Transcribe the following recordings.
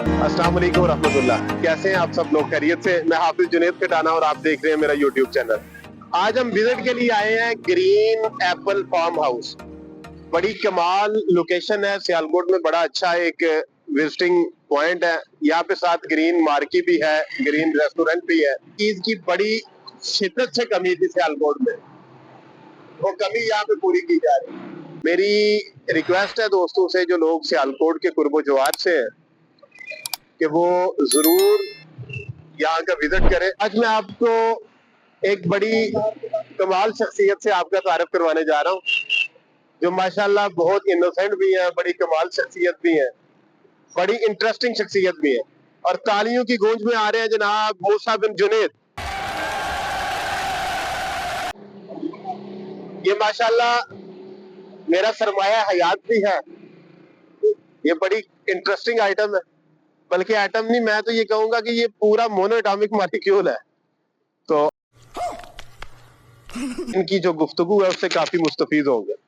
अस्सलाम वालेकुम रहमतुल्लाह। कैसे हैं आप सब लोग? खैरियत से? मैं हाफिज जुनैद कटाना और आप देख रहे हैं मेरा यूट्यूब चैनल। आज हम विजिट के लिए आए हैं ग्रीन एप्पल फार्म हाउस। बड़ी कमाल लोकेशन है, सियालकोट में बड़ा अच्छा एक विजिटिंग पॉइंट है। यहाँ पे साथ ग्रीन मार्केट भी है, ग्रीन रेस्टोरेंट भी है। चीज की बड़ी शिद्दत से कमी थी सियालकोट में, वो कमी यहाँ पे पूरी की जा रही है। मेरी रिक्वेस्ट है दोस्तों से, जो लोग सियालकोट के कुर्बो जवार से हैं, कि वो जरूर यहाँ का विजिट करें। आज मैं आपको एक बड़ी कमाल शख्सियत से आपका तारुफ करवाने जा रहा हूँ, जो माशाल्लाह बहुत इनोसेंट भी है, बड़ी कमाल शख्सियत भी है, बड़ी इंटरेस्टिंग शख्सियत भी है। और तालियों की गूंज में आ रहे हैं जनाब मूसा बिन जुनैद। ये माशाल्लाह मेरा सरमाया हयात भी है। ये बड़ी इंटरेस्टिंग आइटम है, बल्कि एटम नहीं, मैं तो ये कहूंगा कि ये पूरा मोनो एटॉमिक मॉलिक्यूल है। तो इनकी जो गुफ्तगू है उससे काफी मुस्तफीद होंगे।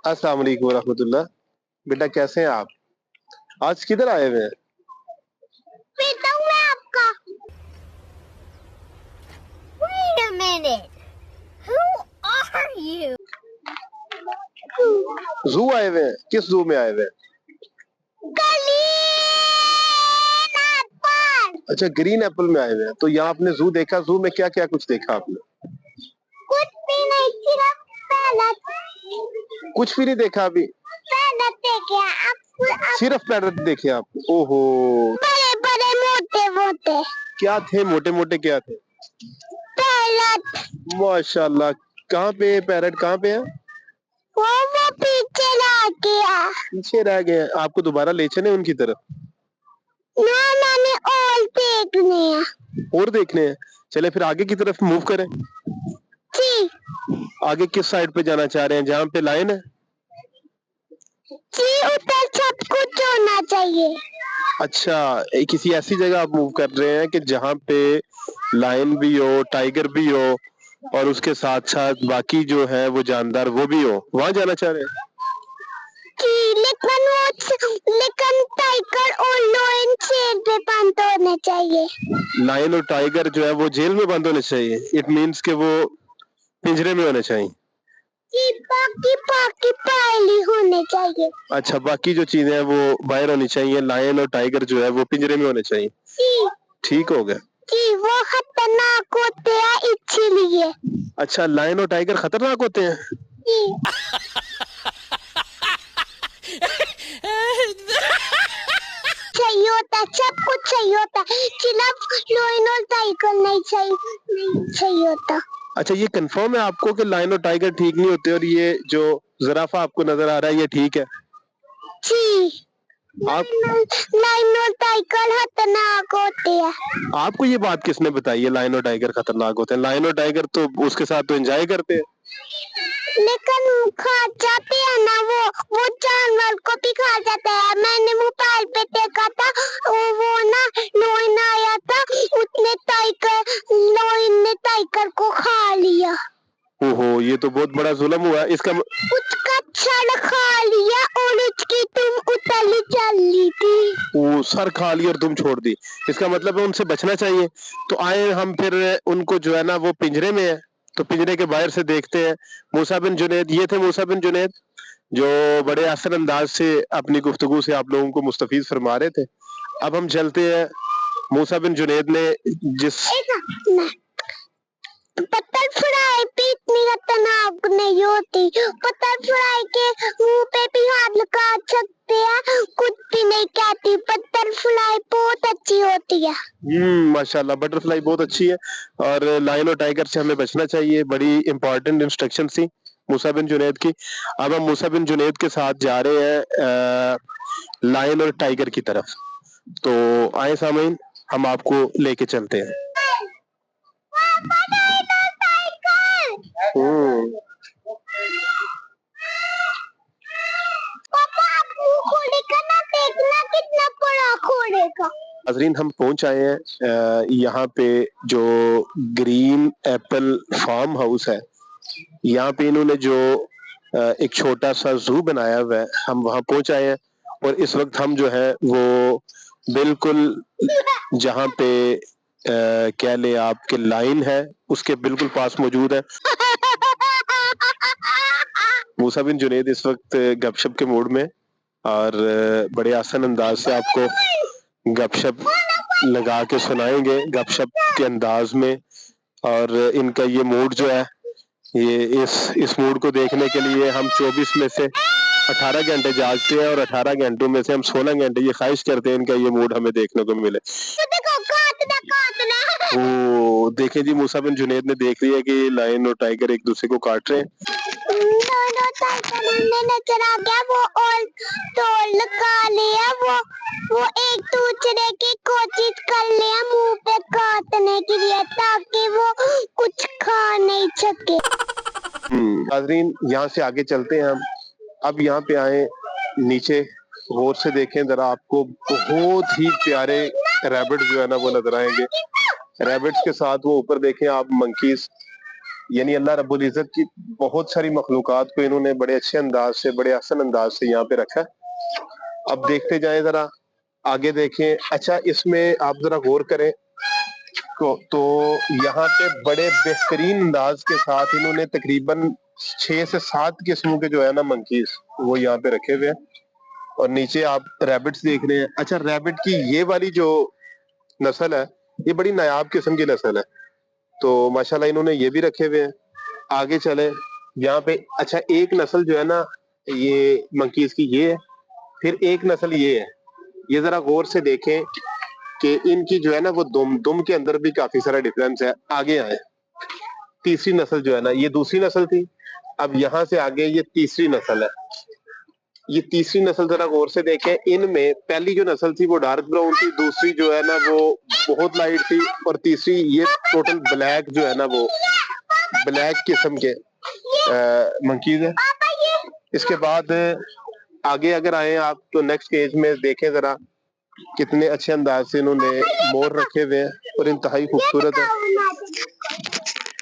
अस्सलाम वालेकुम रहमतुल्लाह। बेटा कैसे हैं आप? आज किधर आए हुए हैं? मैं आपका। Wait a minute. Who are you? जू आए हुए हैं? किस जू में आए हुए हैं? अच्छा, ग्रीन एप्पल में आए हुए हैं। तो यहाँ आपने जू देखा, जू में क्या क्या कुछ देखा आपने? कुछ भी नहीं, सिर्फ पैरट। कुछ भी नहीं देखा अभी? पैरट देखे आप? सिर्फ पैरट देखे आप? ओहो, बड़े बड़े मोटे मोटे। क्या थे मोटे मोटे? क्या थे? पैरट। माशाल्लाह। कहाँ पे पैरट? कहाँ पे है? वो पीछे रह गया। पीछे रह गए? आपको दोबारा ले चले उनकी तरफ? ना, मैंने और देखने हैं। और देखने हैं? चले फिर आगे की तरफ मूव करें। जी। आगे किस साइड पे जाना चाह रहे हैं? जहाँ पे लाइन है? जी, उधर सब कुछ होना चाहिए। अच्छा, किसी ऐसी जगह आप मूव कर रहे हैं कि जहाँ पे लायन भी हो, टाइगर भी हो, और उसके साथ साथ बाकी जो है वो जानदार वो भी हो, वहां जाना चाह रहे हैं? जी, लेकिन टाइगर और लायन जेल में बंद होने चाहिए। लायन और टाइगर जो है वो जेल में बंद होने चाहिए? इट मीन्स कि वो पिंजरे में होने चाहिए? जी, बाकी बाकी पहले होने चाहिए। अच्छा, बाकी जो चीजें हैं वो बाहर होनी चाहिए, लायन और टाइगर जो है वो पिंजरे में होने चाहिए। जी। ठीक हो गया। जी, वो खतरनाक होते हैं इसीलिए। अच्छा, लायन और टाइगर खतरनाक होते हैं? जी। चाहिए होता है, सब कुछ चाहिए होता है, सिर्फ लायन और टाइगर नहीं चाहिए होता। अच्छा, ये कंफर्म है आपको कि लायन और टाइगर ठीक नहीं होते और ये जो जिराफा आपको नजर आ रहा है ये ठीक है? जी। आप लाइन और टाइगर खतरनाक होते हैं। आपको ये बात किसने बताई है लायन और टाइगर खतरनाक होते हैं? लायन और टाइगर तो उसके साथ तो एंजॉय करते हैं। लेकिन खा जाते हैं ना वो जानवर को भी खा जाता है। मैंने मोबाइल पे देखा था, वो ना लोइन आया था, उसने लोइन ने टाइगर को खा लिया। ओहो, ये तो बहुत बड़ा जुल्म हुआ। उसका सर खा लिया और उसकी तुम उतली चल ली थी। वो सर खा ली और तुम छोड़ दी, इसका मतलब है उनसे बचना चाहिए। तो आए हम फिर उनको जो है ना वो पिंजरे में है, तो पिंजरे के बाहर से देखते हैं। मूसा बिन जुनैद, ये थे मूसा बिन जुनैद जो बड़े आसान अंदाज से अपनी गुफ्तगू से आप लोगों को मुस्तफीज फरमा रहे थे। अब हम चलते हैं। मूसा बिन जुनैद ने जिस बटरफ्लाई भी इतनी खतरनाक नहीं होती। बटरफ्लाई के मुंह पे भी हाथ लगा सकते हैं, कुछ भी नहीं कहती। बटरफ्लाई बहुत अच्छी होती है। माशाल्लाह, बटरफ्लाई बहुत अच्छी है और लायन और टाइगर से हमें बचना चाहिए। बड़ी इंपॉर्टेंट इंस्ट्रक्शन थी मूसा बिन जुनैद की। अब हम मूसा बिन जुनैद के साथ जा रहे हैं लायन और टाइगर की तरफ। तो आए सामीन, हम आपको लेके चलते हैं। हम्म पापा आप मुंह खोलेगा ना, देखना कितना बड़ा खोलेगा। नाज़रीन, हम पहुंच आए हैं यहाँ पे जो ग्रीन एप्पल फार्म हाउस है। यहाँ पे इन्होंने जो एक छोटा सा जू बनाया हुआ है, हम वहां पहुंच आए हैं। और इस वक्त हम जो है वो बिल्कुल जहाँ पे कह ले आपके लाइन है उसके बिल्कुल पास मौजूद है। मूसा बिन जुनैद इस वक्त गपशप के मूड में और बड़े आसान अंदाज से आपको गपशप लगा के सुनाएंगे गपशप के अंदाज में। और इनका ये मूड जो है, ये इस मूड को देखने के लिए हम 24 में से 18 घंटे जागते हैं और 18 घंटों में से हम 16 घंटे ये ख्वाहिश करते हैं इनका ये मूड हमें देखने को मिले। ओ देखें जी, मूसा बिन जुनैद ने देख लिया कि लायन और टाइगर एक दूसरे को काट रहे हैं। दोनों टाइगर ने नजर आ गया वो, और तोड़ लगा लिया वो एक दूसरे की कोशिश कर लिया मुंह पे काटने के लिए, ताकि वो कुछ खा नहीं सके। नाज़रीन, यहाँ से आगे चलते हैं हम। अब यहाँ पे आए नीचे, गौर से देखें जरा, आपको बहुत ही प्यारे रैबिट जो है ना वो नजर आएंगे। रैबिट्स के साथ वो ऊपर देखें आप मंकीज, यानी अल्लाह रब्बुल इज्जत की बहुत सारी मखलूकात को इन्होंने बड़े अच्छे अंदाज से, बड़े आसान अंदाज से यहाँ पे रखा है। अब देखते जाएं, जरा आगे देखें। अच्छा, इसमें आप जरा गौर करें तो यहाँ पे बड़े बेहतरीन अंदाज के साथ इन्होंने तकरीबन 6 से 7 किस्मों के जो है ना मंकीज वो यहाँ पे रखे हुए हैं। और नीचे आप रैबिट्स देख रहे हैं। अच्छा, रैबिट की ये वाली जो नस्ल है ये बड़ी नायाब किस्म की नस्ल है, तो माशाल्लाह इन्होंने ये भी रखे हुए हैं। आगे चले यहाँ पे। अच्छा, एक नस्ल जो है ना ये मंकीज की ये है, फिर एक नस्ल ये है। ये जरा गौर से देखें कि इनकी जो है ना वो दुम के अंदर भी काफी सारा डिफरेंस है। आगे आए, तीसरी नस्ल जो है ना ये दूसरी नस्ल थी, अब यहाँ से आगे ये तीसरी नस्ल है। ये तीसरी नस्ल जरा गौर से देखें। इनमें पहली जो नस्ल थी वो डार्क ब्राउन थी, दूसरी जो है ना वो बहुत लाइट थी, और तीसरी ये टोटल ब्लैक जो है ना वो ब्लैक किस्म के मंकीज है। इसके बाद आगे अगर आए आप तो नेक्स्ट स्टेज में देखें जरा कितने अच्छे अंदाज से इन्होंने मोर रखे हुए हैं और इंतहाई खूबसूरत है।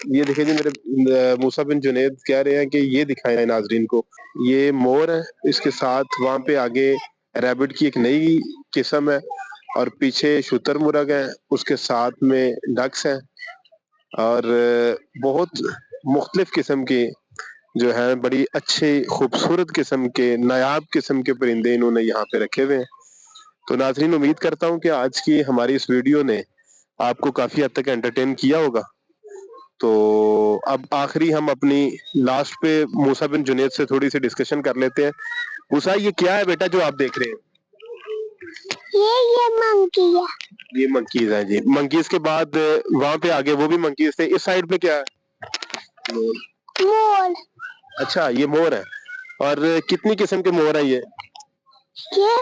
ये देखिए जी, मेरे मूसा बिन जुनैद कह रहे हैं कि ये दिखाएं नाजरीन को। ये मोर है, इसके साथ वहां पे आगे रैबिट की एक नई किस्म है और पीछे शुतुरमुर्ग है, उसके साथ में डक्स है और बहुत मुख्तलिफ किस्म के जो है बड़ी अच्छे खूबसूरत किस्म के नायाब किस्म के परिंदे इन्होंने यहाँ पे रखे हुए हैं। तो नाजरीन, उम्मीद करता हूँ कि आज की हमारी इस वीडियो ने आपको काफी हद तक एंटरटेन किया होगा। तो अब आखिरी हम अपनी लास्ट पे मूसा बिन जुनैद से थोड़ी सी डिस्कशन कर लेते हैं। मूसा, ये क्या है बेटा जो आप देख रहे हैं? ये मंकी है। ये मंकीज है जी। मंकीज के बाद वहां पे आगे वो भी मंकीज थे। इस साइड पे क्या है? मोर। अच्छा, ये मोर है। और कितनी किस्म के मोर है ये? ये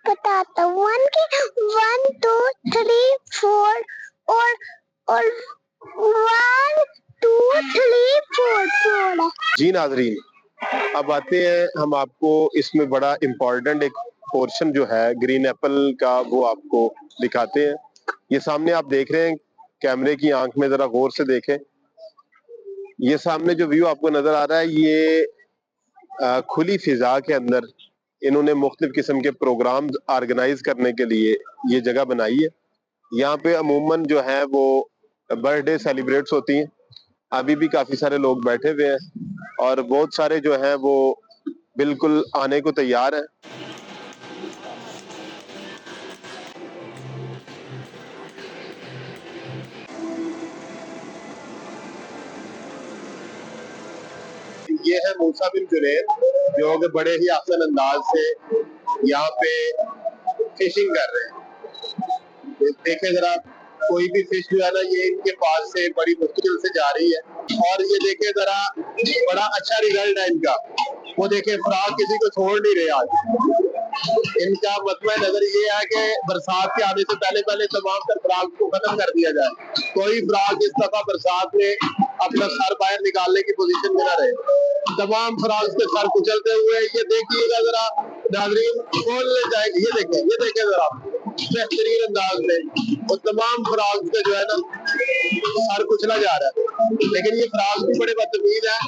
बताता हूँ। 1 2 3 4 और 1 2 3 4 4 है। जी नाजरीन, अब आते हैं हम आपको इसमें बड़ा इम्पोर्टेंट एक पोर्शन जो है ग्रीन एप्पल का, वो आपको दिखाते हैं। ये सामने आप देख रहे हैं, कैमरे की आंख में जरा गौर से देखें। ये सामने जो व्यू आपको नजर आ रहा है, ये खुली फिजा के अंदर इन्होंने मुख्तलिफ किस्म के प्रोग्राम ऑर्गेनाइज करने के लिए ये जगह बनाई है। यहाँ पे अमूमन जो है वो बर्थडे सेलिब्रेट्स होती हैं। अभी भी काफी सारे लोग बैठे हुए हैं और बहुत सारे जो हैं वो बिल्कुल आने को तैयार हैं। ये है मूसा बिन जुनैद, जो कि बड़े ही आसान अंदाज से यहाँ पे फिशिंग कर रहे हैं। देखे जरा, कोई भी फिश जो है ना, ये इनके पास से बड़ी मुश्किल से जा रही है। और ये देखे जरा, बड़ा अच्छा रिजल्ट है इनका। वो देखे, फ्रॉग किसी को छोड़ नहीं रहे आज। इनका मतलब नजर ये है कि बरसात के आने से पहले पहले तमाम तर फ्रॉग को खत्म कर दिया जाए। कोई फ्रॉग इस दफा बरसात में अपना सर बाहर निकालने की पोजीशन में ना रहे। तमाम फ्रॉग्स के सर कुचलते हुए ये देखिएगा जरा नाजरीन, कौन ले जाएंगे। ये देखे जरा बेहतरीन अंदाज में वो तमाम फ्रॉग्स के जो है ना सर कुचला जा रहा है। लेकिन ये फ्रॉग्स भी बड़े बदतमीज है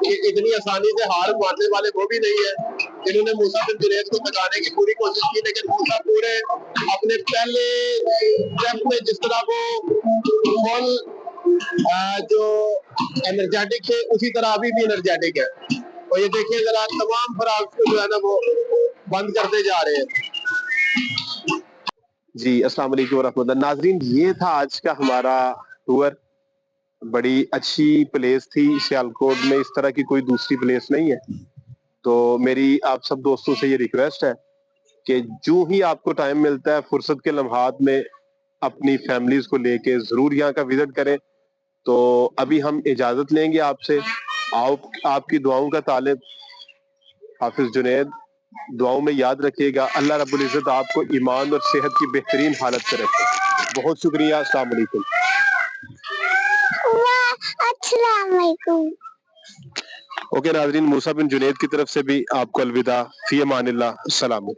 कि इतनी आसानी से हार मानने वाले वो भी नहीं है। इन्होंने मूसा बिन जुनैद को थकाने की पूरी कोशिश की, लेकिन मूसा पूरे अपने पहले स्टेप में जिस तरह वो फुल जो एनर्जेटिक थे, उसी तरह अभी भी एनर्जेटिक है। और ये देखिए जरा, तमाम फ्रॉग्स को जो है ना वो बंद करते जा रहे हैं। जी अस्सलाम वालेकुम वरहमतुल्लाह। नाजरीन, ये था आज का हमारा टूर। बड़ी अच्छी प्लेस थी। सियालकोट में इस तरह की कोई दूसरी प्लेस नहीं है। तो मेरी आप सब दोस्तों से ये रिक्वेस्ट है कि जो ही आपको टाइम मिलता है, फुर्सत के लम्हात में अपनी फैमिलीज को लेके जरूर यहाँ का विजिट करें। तो अभी हम इजाजत लेंगे आपसे। आपकी दुआओं का तालिब हाफिज जुनैद। दुआओं में याद रखिएगा। अल्लाह रब्बुल इज्जत आपको ईमान और सेहत की बेहतरीन हालत में रखे। बहुत शुक्रिया। अस्सलाम वालेकुम। अस्सलाम वालेकुम। ओके नाजरीन, मूसा बिन जुनैद की तरफ से भी आपको अलविदा। फी अमानिल्लाह। अस्सलाम।